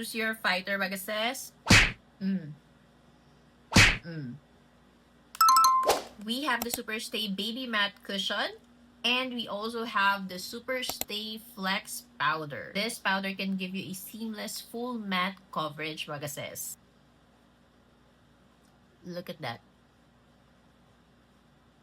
choose your fighter, mga sis. We have the Superstay Baby Matte Cushion. And we also have the Superstay Flex Powder. This powder can give you a seamless full matte coverage, mga sis. Look at that.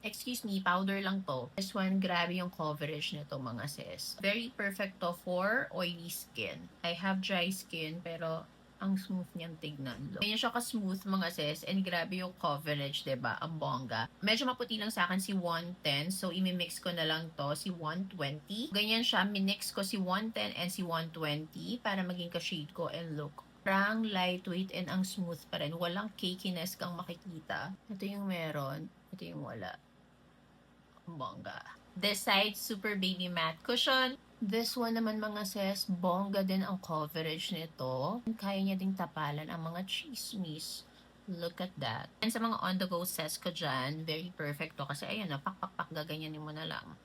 Excuse me, powder lang to. This one, grabe yung coverage nito, mga sis. Very perfect to for oily skin. I have dry skin, pero ang smooth niyang tignan. Ganyan siya ka-smooth, mga sis, and grabe yung coverage, diba? Ang bongga. Medyo maputi lang sa akin si 110, so imimix ko na lang to, si 120. Ganyan siya, minix ko si 110 and si 120 para maging ka-shade ko, and look. Parang lightweight and ang smooth pa rin. Walang cakiness kang makikita. Ito yung meron, ito yung wala. Bongga. This side, Super Baby Matte Cushion. This one naman, mga sis, bongga din ang coverage nito. Kaya niya ding tapalan ang mga chismis. Look at that. And sa mga on-the-go sets ko dyan, very perfect to. Kasi ayun na, pak, gaganyanin mo na lang.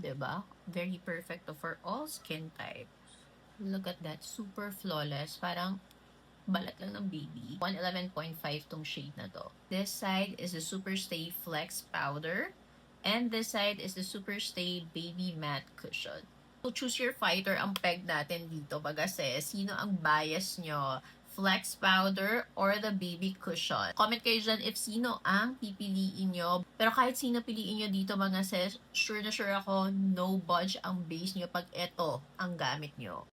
Diba? Very perfect to for all skin types. Look at that. Super flawless. Parang balat lang ng baby. 111.5 tong shade na to. This side is the Superstay Flex Powder. And this side is the Superstay Baby Matte Cushion. So choose your fighter ang peg natin dito, baga sis. Sino ang bias nyo? Flex Powder or the Baby Cushion? Comment kayo dyan if sino ang pipiliin nyo. Pero kahit sino piliin nyo dito, mga sis, sure na sure ako, no budge ang base nyo pag ito ang gamit nyo.